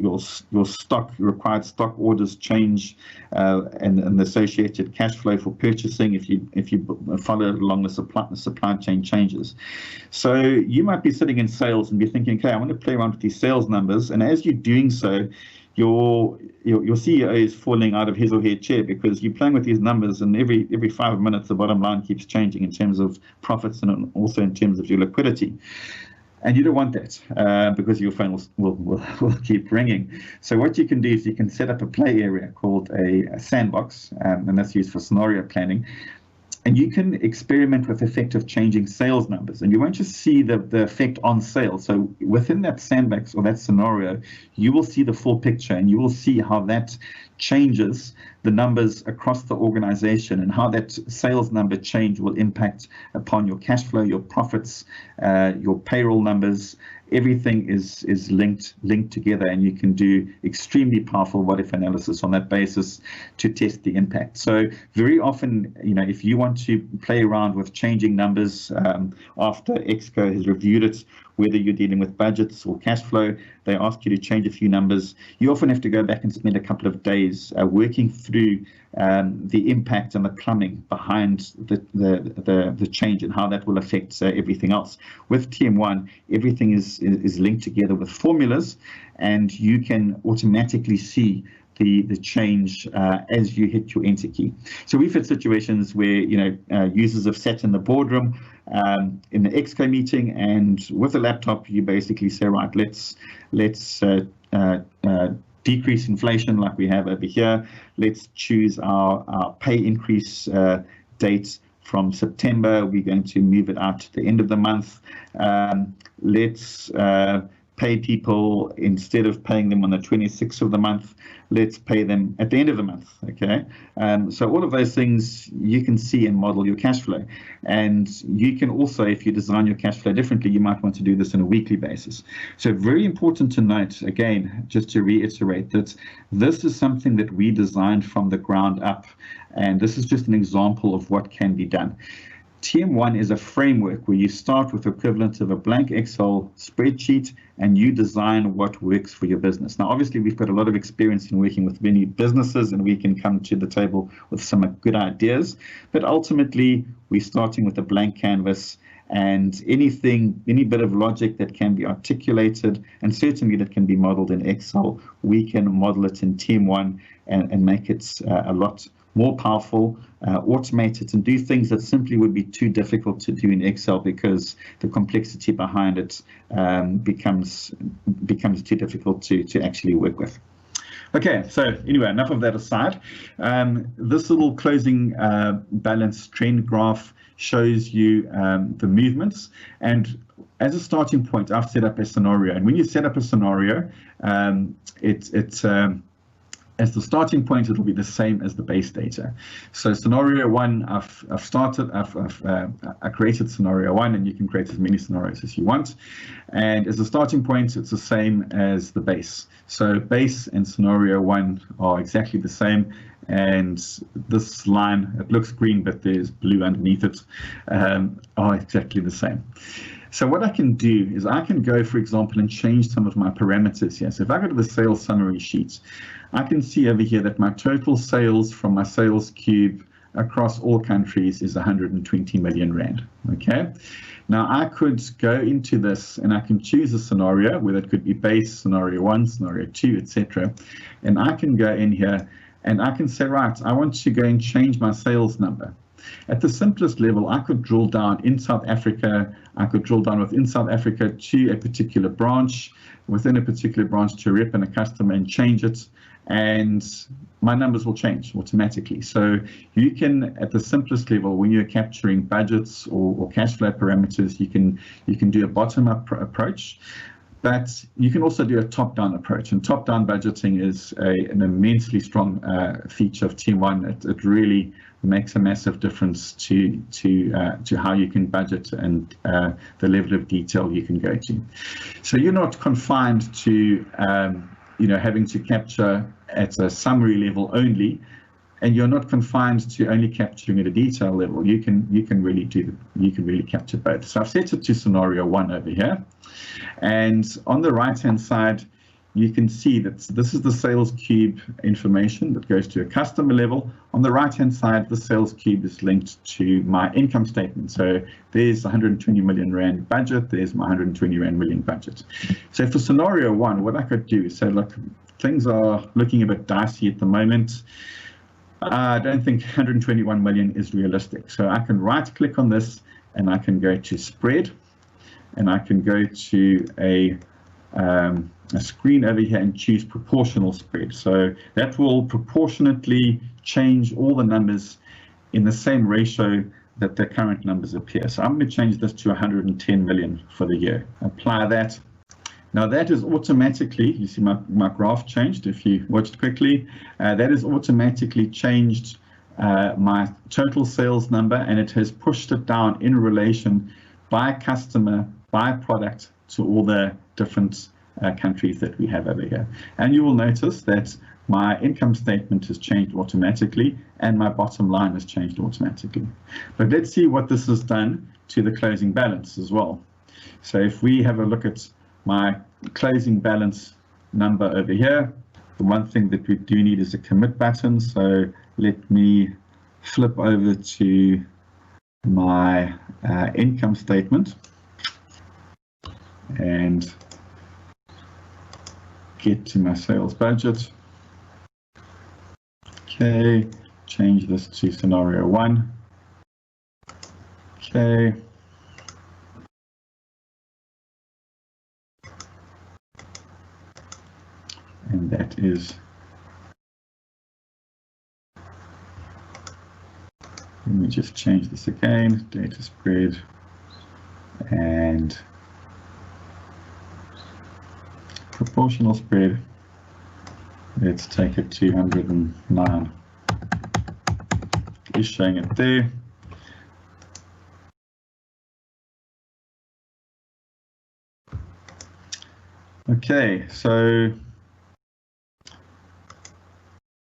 required stock orders change, and the associated cash flow for purchasing if you follow along the supply chain changes. So you might be sitting in sales and be thinking, okay, I want to play around with these sales numbers, and as you're doing so, your CEO is falling out of his or her chair because you're playing with these numbers, and every 5 minutes the bottom line keeps changing in terms of profits and also in terms of your liquidity. And you don't want that because your phone will keep ringing. So what you can do is you can set up a play area called a sandbox, and that's used for scenario planning. And you can experiment with the effect of changing sales numbers, and you won't just see the effect on sales. So within that sandbox or that scenario, you will see the full picture, and you will see how that changes the numbers across the organization, and how that sales number change will impact upon your cash flow, your profits, your payroll numbers. Everything is linked together, and you can do extremely powerful what-if analysis on that basis to test the impact. So very often, if you want to play around with changing numbers after Exco has reviewed it, whether you're dealing with budgets or cash flow, they ask you to change a few numbers. You often have to go back and spend a couple of days working through the impact and the plumbing behind the change and how that will affect everything else. With TM1, everything is linked together with formulas, and you can automatically see the change as you hit your enter key. So we've had situations where users have sat in the boardroom in the Exco meeting, and with a laptop you basically say, right, let's decrease inflation like we have over here. Let's choose our pay increase date from September. We're going to move it out to the end of the month. Let's pay people, instead of paying them on the 26th of the month, let's pay them at the end of the month. Okay, so all of those things you can see and model your cash flow. And you can also, if you design your cash flow differently, you might want to do this on a weekly basis. So very important to note, again, just to reiterate, that this is something that we designed from the ground up, and this is just an example of what can be done. TM1 is a framework where you start with the equivalent of a blank Excel spreadsheet, and you design what works for your business. Now, obviously, we've got a lot of experience in working with many businesses, and we can come to the table with some good ideas. But ultimately, we're starting with a blank canvas, and any bit of logic that can be articulated, and certainly that can be modeled in Excel, we can model it in TM1 and make it a lot more powerful, automate it, and do things that simply would be too difficult to do in Excel because the complexity behind it becomes too difficult to actually work with. Okay, so anyway, enough of that aside. This little closing balance trend graph shows you the movements, and as a starting point, I've set up a scenario. And when you set up a scenario, as the starting point, it'll be the same as the base data. So scenario one, I created scenario one, and you can create as many scenarios as you want. And as a starting point, it's the same as the base. So base and scenario one are exactly the same. And this line, it looks green, but there's blue underneath it, are exactly the same. So what I can do is I can go, for example, and change some of my parameters here. So if I go to the sales summary sheet, I can see over here that my total sales from my sales cube across all countries is 120 million rand. Okay. Now I could go into this and I can choose a scenario, whether it could be base, scenario one, scenario two, etc. And I can go in here and I can say, right, I want to go and change my sales number. At the simplest level, I could drill down in South Africa. I could drill down within South Africa to a particular branch, within a particular branch to a rep and a customer, and change it, and my numbers will change automatically. So you can, at the simplest level, when you're capturing budgets or cash flow parameters, you can do a bottom-up approach. But you can also do a top-down approach, and top-down budgeting is an immensely strong feature of TM1. It really makes a massive difference to how you can budget and the level of detail you can go to. So you're not confined to having to capture at a summary level only, and you're not confined to only capturing at a detail level. You can really capture both. So I've set it to scenario 1 over here. And on the right-hand side, you can see that this is the sales cube information that goes to a customer level. On the right-hand side, the sales cube is linked to my income statement. So there's 120 million rand budget. There's my 120 million budget. So for scenario 1, what I could do is say, look, things are looking a bit dicey at the moment. I don't think 121 million is realistic. So I can right-click on this, and I can go to spread. And I can go to a screen over here and choose proportional spread. So that will proportionately change all the numbers in the same ratio that the current numbers appear. So I'm going to change this to 110 million for the year. Apply that. Now that is automatically, you see my graph changed if you watched quickly. That is automatically changed my total sales number, and it has pushed it down in relation by customer, by product, to all the different countries that we have over here. And you will notice that my income statement has changed automatically and my bottom line has changed automatically. But let's see what this has done to the closing balance as well. So if we have a look at my closing balance number over here, the one thing that we do need is a commit button. So let me flip over to my income statement and get to my sales budget. Okay, change this to scenario 1. Okay. And that is, let me just change this again, data spread, and proportional spread. Let's take it to 109. Is showing it there. Okay, so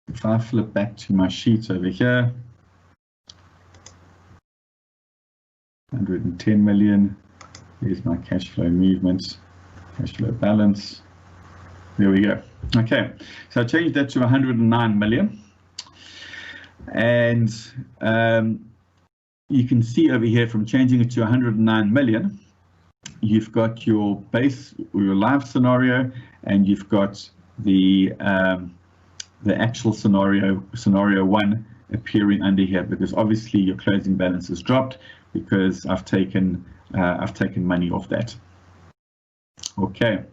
if I flip back to my sheet over here, 110 million, here's my cash flow movements, cash flow balance. There we go. Okay, so I changed that to 109 million. And you can see over here from changing it to 109 million, you've got your base or your live scenario, and you've got the actual scenario 1 appearing under here, because obviously your closing balance has dropped because I've taken money off that. Okay,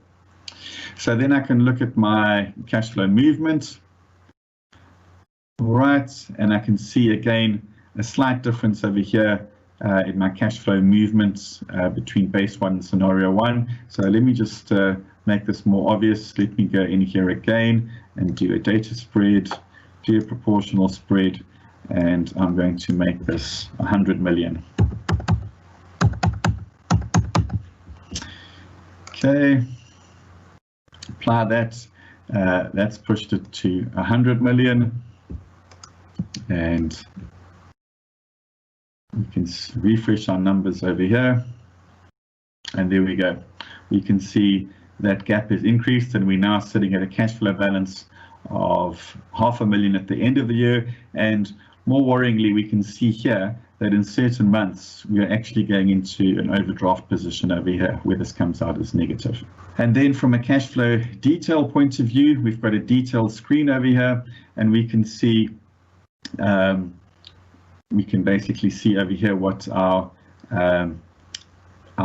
so then I can look at my cash flow movement. All right, and I can see again a slight difference over here in my cash flow movements between base 1 and scenario 1. So let me just make this more obvious. Let me go in here again and do a data spread, do a proportional spread, and I'm going to make this 100 million. Okay, apply that. That's pushed it to 100 million. And we can refresh our numbers over here. And there we go. We can see that gap is increased, and we're now sitting at a cash flow balance of 500,000 at the end of the year. And more worryingly, we can see here that in certain months, we are actually going into an overdraft position over here, where this comes out as negative. And then from a cash flow detail point of view, we've got a detailed screen over here, and we can see we can basically see over here what our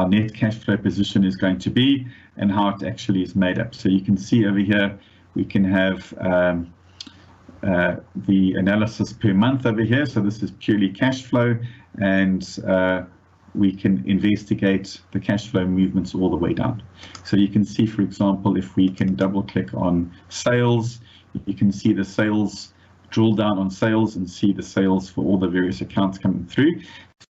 net cash flow position is going to be and how it actually is made up. So you can see over here, we can have the analysis per month over here. So this is purely cash flow, and we can investigate the cash flow movements all the way down. So you can see, for example, if we can double click on sales, you can see the sales, drill down on sales and see the sales for all the various accounts coming through.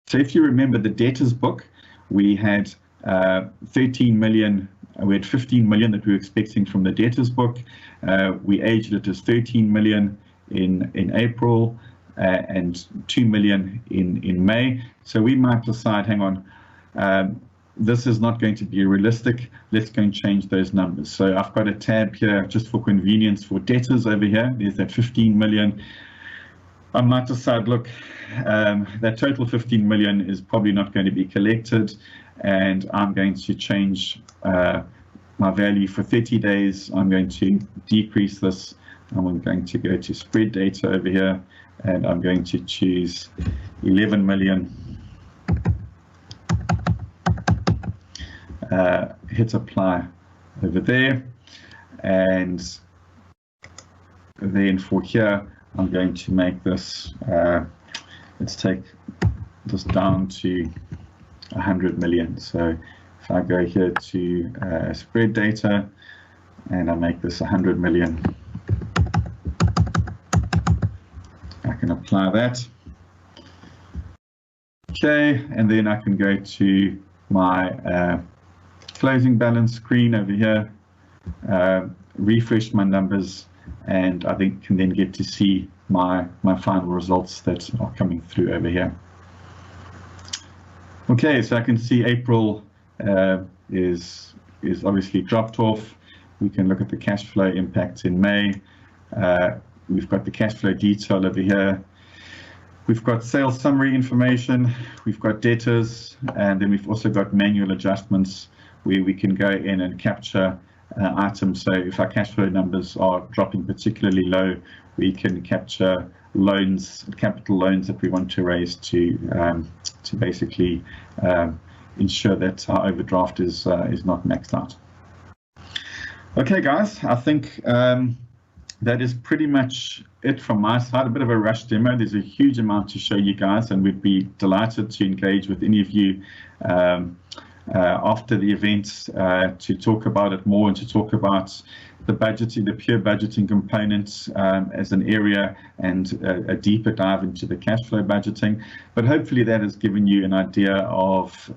So if you remember the debtors book, we had 13 million, we had 15 million that we were expecting from the debtors book. We aged it as 13 million in April and 2 million in May. So we might decide, hang on, this is not going to be realistic. Let's go and change those numbers. So I've got a tab here just for convenience for debtors over here. There's that 15 million. I might decide, look, that total 15 million is probably not going to be collected, and I'm going to change my value for 30 days. I'm going to decrease this. I'm going to go to spread data over here, and I'm going to choose 11 million. Hit apply over there, and then for here I'm going to make this, let's take this down to 100 million. So if I go here to spread data and I make this 100 million, I can apply that. Okay, and then I can go to my closing balance screen over here, refresh my numbers, and I think can then get to see my final results that are coming through over here. Okay, so I can see April is obviously dropped off. We can look at the cash flow impact in May. We've got the cash flow detail over here. We've got sales summary information, we've got debtors, and then we've also got manual adjustments where we can go in and capture items. So if our cash flow numbers are dropping particularly low, we can capture loans, capital loans that we want to raise to basically ensure that our overdraft is not maxed out. Okay, guys, I think that is pretty much it from my side. A bit of a rush demo. There's a huge amount to show you guys, and we'd be delighted to engage with any of you after the event to talk about it more and to talk about the budgeting, the pure budgeting components as an area, and a deeper dive into the cash flow budgeting. But hopefully that has given you an idea of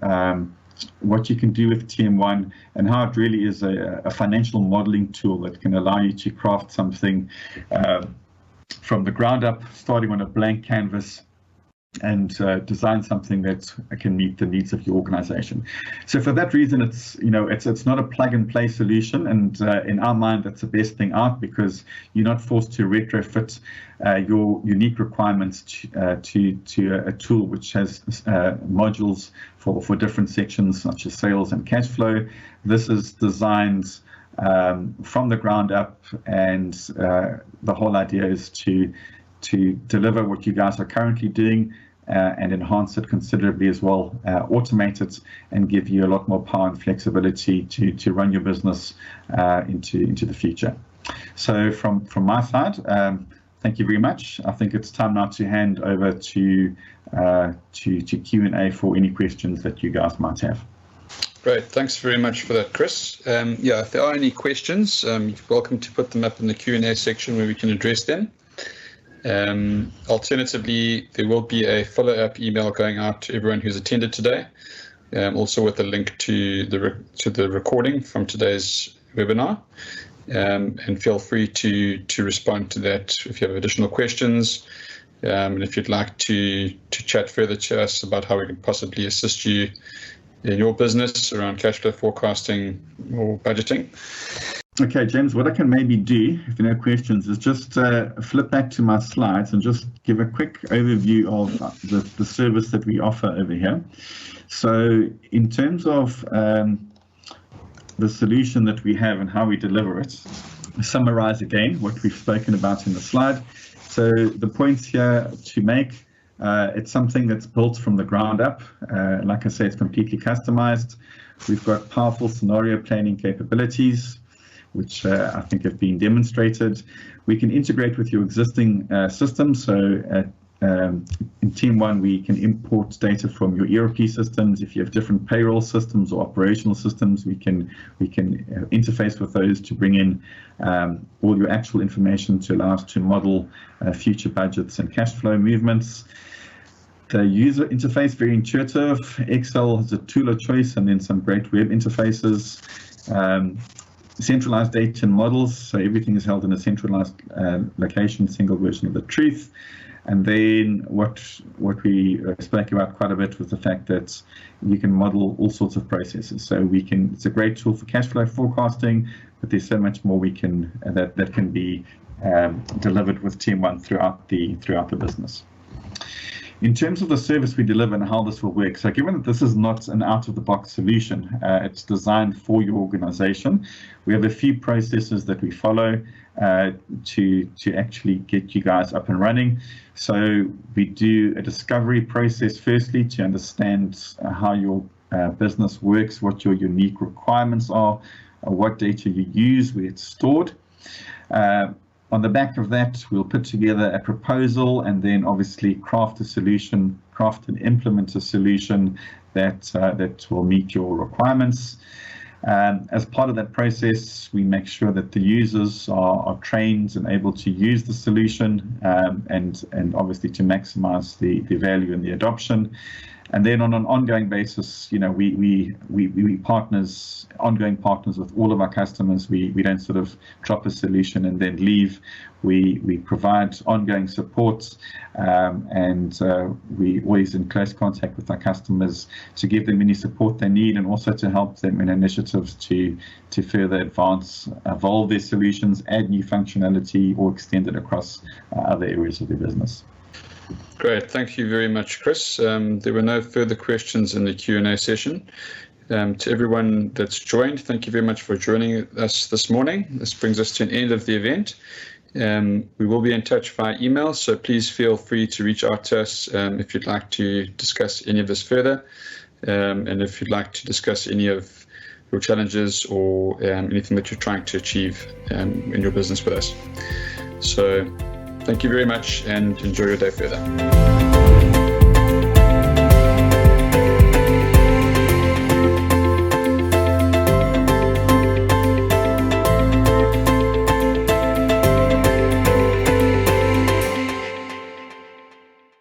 what you can do with TM1 and how it really is a financial modeling tool that can allow you to craft something from the ground up, starting on a blank canvas, and design something that can meet the needs of your organization. So for that reason, it's not a plug and play solution, and in our mind that's the best thing out, because you're not forced to retrofit your unique requirements to a tool which has modules for different sections such as sales and cash flow. This is designed from the ground up, and the whole idea is to deliver what you guys are currently doing and enhance it considerably as well, automate it, and give you a lot more power and flexibility to run your business into the future. So from my side, thank you very much. I think it's time now to hand over to Q&A for any questions that you guys might have. Great, thanks very much for that, Chris. Yeah, if there are any questions, you're welcome to put them up in the Q&A section where we can address them. Alternatively, there will be a follow-up email going out to everyone who's attended today, also with a link to the recording from today's webinar. And feel free to respond to that if you have additional questions, and if you'd like to chat further to us about how we can possibly assist you in your business around cash flow forecasting or budgeting. Okay, James, what I can maybe do, if there are no questions, is just flip back to my slides and just give a quick overview of the service that we offer over here. So in terms of the solution that we have and how we deliver it, summarize again what we've spoken about in the slide. So the points here to make, It's something that's built from the ground up. Like I say, it's completely customized. We've got powerful scenario planning capabilities, which I think have been demonstrated. We can integrate with your existing systems. So in TM1, we can import data from your ERP systems. If you have different payroll systems or operational systems, we can interface with those to bring in all your actual information to allow us to model future budgets and cash flow movements. The user interface, very intuitive. Excel is a tool of choice, and then some great web interfaces. Centralized data and models, so everything is held in a centralized location, single version of the truth. And then what we spoke about quite a bit was the fact that you can model all sorts of processes. So it's a great tool for cash flow forecasting, but there's so much more that can be delivered with TM1 throughout the business. In terms of the service we deliver and how this will work, so given that this is not an out-of-the-box solution, it's designed for your organization, we have a few processes that we follow to actually get you guys up and running. So we do a discovery process firstly to understand how your business works, what your unique requirements are, what data you use, where it's stored. On the back of that, we'll put together a proposal and then obviously craft and implement a solution that will meet your requirements. As part of that process, we make sure that the users are trained and able to use the solution and obviously to maximize the value and the adoption. And then on an ongoing basis, we ongoing partners with all of our customers. We don't sort of drop a solution and then leave. We provide ongoing support, and we always in close contact with our customers to give them any support they need, and also to help them in initiatives to further evolve their solutions, add new functionality, or extend it across other areas of their business. Great, thank you very much, Chris. There were no further questions in the Q&A session. To everyone that's joined, thank you very much for joining us this morning. This brings us to an end of the event. We will be in touch via email, so please feel free to reach out to us if you'd like to discuss any of this further, and if you'd like to discuss any of your challenges or anything that you're trying to achieve in your business with us. So thank you very much and enjoy your day further.